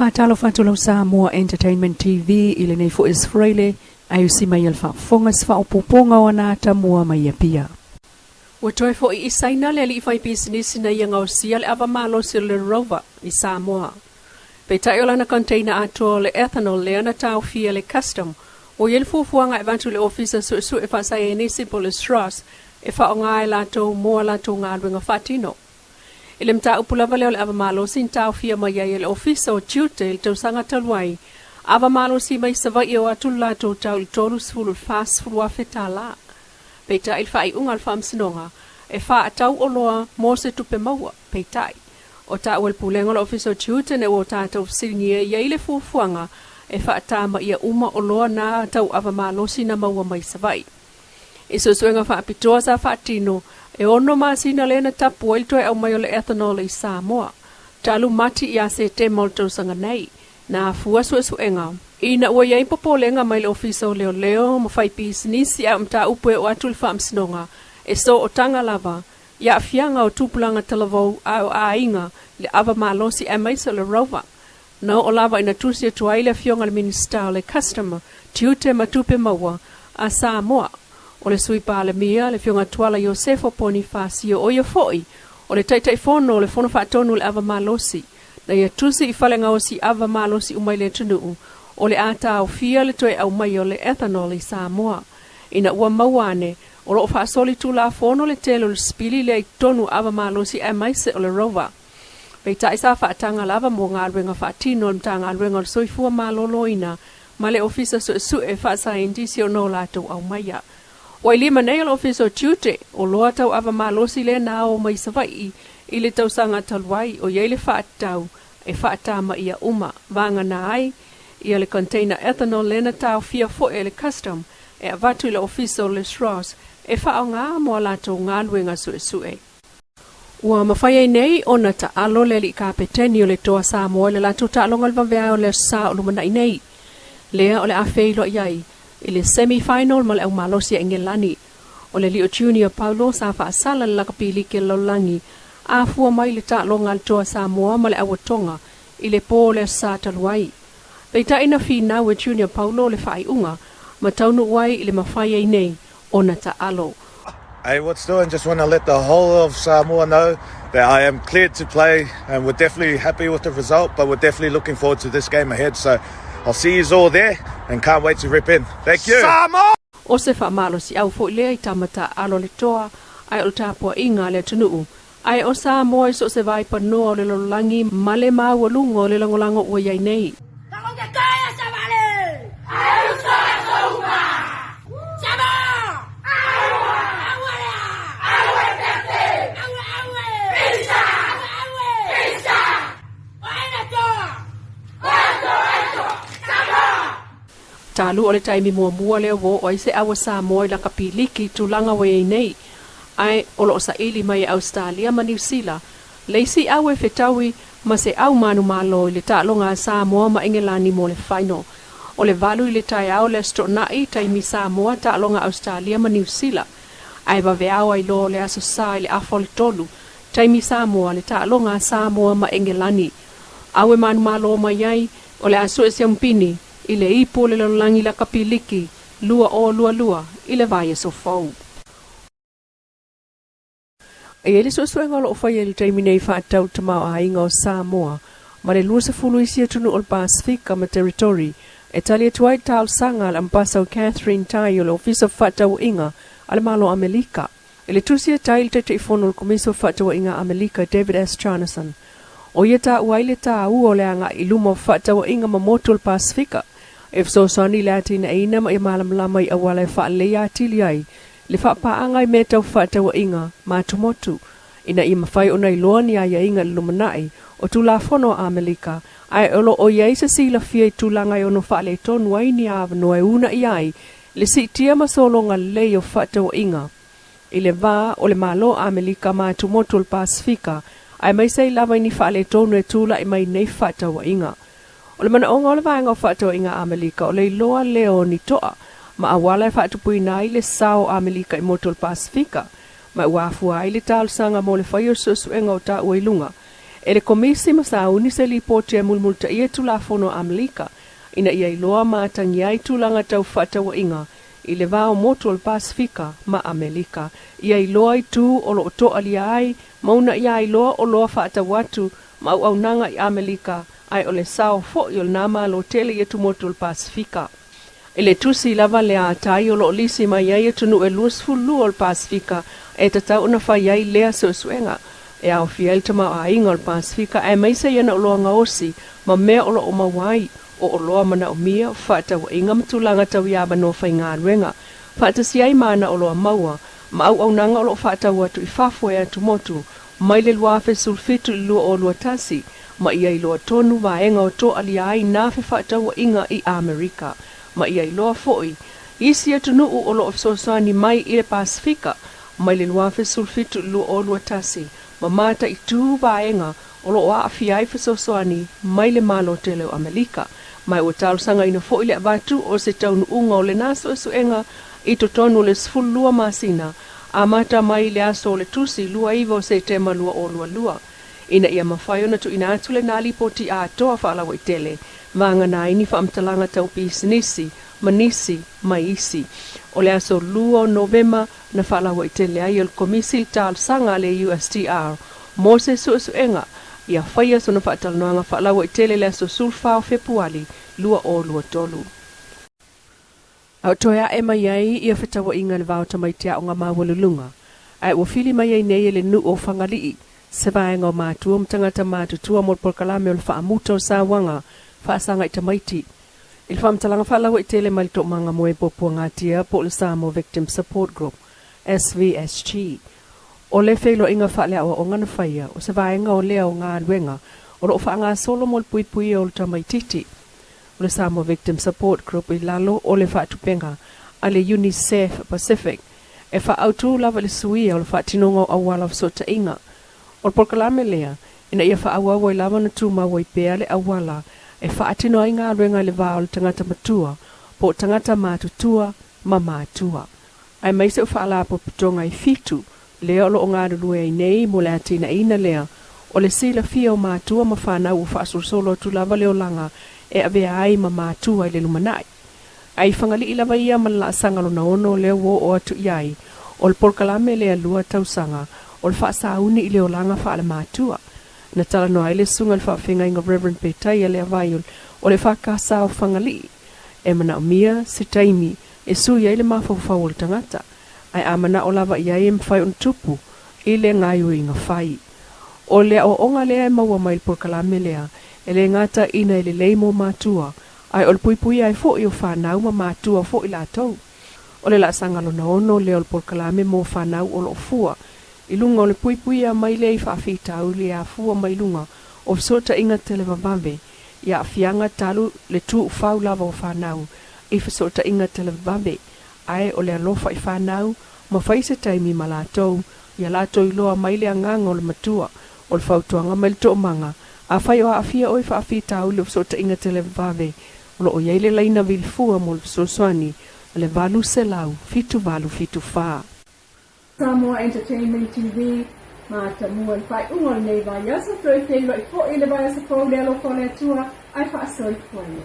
Fatalo fatalo Samoa Entertainment TV ile nei fo Israeli ayu si mai alfa fonga sfa upuponga wana tamua mai pia. Watoi fo isaina le li fai business na yanga osial ava malo sil rover ni Samoa. Peta yola na container ato le ethanol le ana tau fia le custom o yel fuanga eventually officer su e fa sai ni simple straws e fa ngai la to mo la to ngalwenga fatino. Ilem ta upula vale ole ava malo sin tau fia mai el officer o tutel to sanga talwai ava malo si mai sava yo atulla to tau tolus full fast full fetala peta il fai ungal fam sinonga e fa tau oloa mo se tupe maua petai o ta wel pulenga officer tutel e o ta to singie ye ile fuanga e fa ta ma ia uma oloa na tau ava malo sina maua mai savai iso suenga fa pitosa fatino e ono masina lena tapu il toe au mai ole ethanol i Samoa. Talu mati ia se te molto sanga nei. Na fua suenga. Ina ua iai popolenga mai le ofiso leo ma fai business ia mta upue o atul fam sinonga. E so o tanga lava. Ia fianga o tupulanga talavou au ainga le ava malosi e maisa le rover. No o lava ina tusia tuaile fionga le minister le customer tiute matupe maua a Samoa. O le sui pa le mia, le fionga tuala Iosefo Bonifacio o ia foi, o le taitai fono, le fono whaatonu le ava malosi, na ia tusi I whalenga o si ava malosi umai le tunuu, o le ata au fia le toe au mai o le ethanol I Samoa. Ina ua mawane, o lo whaasoli tu la fono le telo le spili le tonu ava malosi e maise o le rover. Pei tai sa whaatanga lava mo ngā ruenga whaatino le mta ngā ruenga le soifua maloloina, ma le ofisa su e whaasa indisi o no lato au maia. Wai lima nei lo officer tute o loa tau ava malosi le na o mai savai I le tau sanga talwai o yele whaatau e whaatama ia uma vanga na ai ia le container ethanol le na tau fia fo e le custom e avatu le officer le straws e whao ngā moa lato ngā luenga sue. Ua mawhai nei o na ta alo le li kapeteni o le toa Samoa le lato ta alonga le vavea o le sa o lumana nei. Lea o le awheilo iai. Ile semi-final ma le au malosi e ngelani. O le Leo Junior Paulo sa whaasala le lakapili ke laulangi. A fua mai le ta longa le toa Samoa ma le awatonga. Ile po le sa taluai. Peita ina fina we Junior Paulo le whai unga. Ma taunu wai ile mawhai ei nei. Ona ta alo. Hey, what's doing? Just want to let the whole of Samoa know that I am cleared to play and we're definitely happy with the result, but we're definitely looking forward to this game ahead. So I'll see you all there and can't wait to rip in. Thank you. Samoa! O se whamalo si au fo lea I tamata alo le toa, ai o tāpua inga le tunuu. Ai o Samoa I so se vai panoa o le lolangi ma le maua lungo le langolango ua iai nei. Tako te kaya sa vale! Ai o sa souma! Samoa! Awa! Awaya! Awa tete! Awa awe! Pisa! Awa awe! Pisa! Waina toa! Wato! Talu o le taimi mua leo wo o ise awa Samoa I la kapiliki tulanga wei nei. Ai o lo sa ili mai Australia ma New Zealand. Leisi awe fetawi ma se au manu malo I le talonga Samoa ma Engelani mo le final. O le valu I le tai au le stronai taimi Samoa talonga Australia ma New Zealand. Ai va veawa I lo le aso sa I le afol tolu. Taimi Samoa le talonga Samoa ma Engelani. Awe manu malo ma yai o le aso esiampini. Ile ipo le lolangi la kapiliki, lua ile vaia so fau. E ele so suenga lo fai ele taimi nei whaatau tamau a inga o Samoa, ma le lua sa fulu isia tunu o le Pasifika ma territory, e tali atuai tal sanga al ampasau Catherine Tai o le ofisa whaatau inga al malo Amerika. Ele tusia tai te te ifono le komiso whaatau inga Amerika David S. Charnason. O ia ta uaile ta ua le anga I luma whaatau inga ma motu le Pasifika. If so sani latina ina ma malam lama I awala fa le atili ai le fa pa anga I meta fa tawa inga ma tumotu ina I mafai ona I loni ai inga lumanai o tu la fono Amerika ai olo o ia se sila fia tulanga I ono fa le ton wai ni ava no una ai le sitia ma solonga le o fa tawa inga ile va o le malo Amerika ma tumotu le Pasifika ai mai sei lava ni fa le ton e tula I mai nei fa tawa inga. O le mana o ngā le vāenga o whātua inga Amerika o le loa leo ni toa ma awala e whaatupui nā I le sao Amerika I moto le Pasifika ma uafua I le tāl sanga mo le whaio susuenga o tā uailunga E le komisi masauni se lipoti e mulmulta ia tulafono Amerika, ina ia iloa maatangi ai tulanga tau whatawa inga, i le vao motu al Pasifika ma Amerika. Ia iloa i tu o lo to alia ai, mauna ia iloa o loa whatawatu ma au nanga i Amerika, ai o le sao fo i o nama lo tele i tu motu al Pasifika. Ele tusi lava le atai o lo lisi mai ai tunu e luas fulu al Pasifika, e tatau na whai ai lea suenga. E au fiel tama a inga al Pasifika, e maisa iana o loa ngaosi, ma mea o lo o mawai, o loa mana o mia, whata wa inga matulanga tau iaba no whai ngā ruenga. Whata si ai mana o loa maua, ma au nanga o lo whata watu i whafo e atu motu, mai le luafe sulfitu i lua o lua tasi, ma ia i loa tonu vaenga o to alia ai nafe whata wa inga i Amerika. Ma ia i loa foi, isi atu nuu o lo ofsosani mai i le Pasifika, mai le luafe sulfitu i lua o lua tasi, ma mata i tū vaenga o lo a fiai fesosoani mai le malo tele o Amerika. Mai o tau sanga ina fo ile avatu o se taunu unga o le naso suenga i to tonu le sfulua masina a mata mai le aso le tusi lua iwa o se tema lua o lua. Ina ia mawhaio na tu ina atu le nali poti a toa whaala wa itele vanga na ini whaamtalanga tau pisinisi, manisi, maisi. O le aso lua o Novema na whaala wa itele ai o komisi tal sanga le USTR mo se suenga ia whaia sona whaatalanoanga whaalawa i tele le aso sulfa o Februari, lua o lua tolu. Au toia e mai ai ia whetawa inga le vau tamaitea o ngā mawalulunga. Ai o Vili mai ai nei le nu o whangalii, se vaenga o mātua mtangata mātutua mo porkalame o le whaamuta o sāwanga, whaasanga i tamaiti. Il whaamtalanga whaalawa i tele mai to manga moe popua ngātia po le Samoa Victim Support Group, SVSG. O le whelo inga whaalea o ngana whaia, o se vaenga o lea o ngā ruenga, o lo whaanga solo mo le pui o le tamaititi. O le Samoa Victim Support Group i lalo o le whaatupenga, a le UNICEF Pacific, e whaautu lava le suia o le whaatinonga o awala o sota inga. O le porkalame lea, ina ia whaawawa i lava na tūmawa i pēa le awala, e whaatino ai ngā ruenga le vā o le tangata matua, po tangata mātutua ma mātua. Ai maise o whaala po putonga i fitu, lea o lo ngā rurue i nei mo le atina ina lea, o le sila fia o mātua ma whanau o whaasurusolo tu lava leo langa e avea ai ma mātua i le lumanai. Ai whangali i lava ia man la sanga lo na ono leo wo o atu iai, o le porkalame lea lua tausanga, o le whaasauni i leo langa whaala mātua. Na tala no ai le sunga le whaafenga inga Reverend Petai lea vaiol, o le whakasa o whangali. E mana o mia, se taimi, e sui ai le mawhawhau o le tangata. Ai amana o lava ia e mwhai on tupu, i le ngai ui ngā whai. O lea o onga lea e maua mai le porkalame lea, e le ngata ina i le leimo mātua, ai o le puipui ai fo i o whanau ma mātua fo i la tau. O le la sangalo na ono lea o le porkalame mo whanau o lo fua, i lunga o le puipui a mai le i whaafita u le a fua mai lunga, o sota inga tele vavave, i a fianga talu le tu whau lava o whanau, i sota inga tele vavave, ai o le alofa i whanau, ma whaise taimi ma lātou, ia lātou i loa mai le anganga o le matua, o le whautuanga mai le to manga, a whai o a fia oi whaafita u le sota inga tele vavave, o lo o iei le laina vilfua mo le soswani, le valu se lau, fitu valu fitu wha. Samoa Entertainment TV, mata mua i whai unga nei vai asa, toi whenua i fo i le vai asa fō lelo fō le tua, ai wha asoi fōne.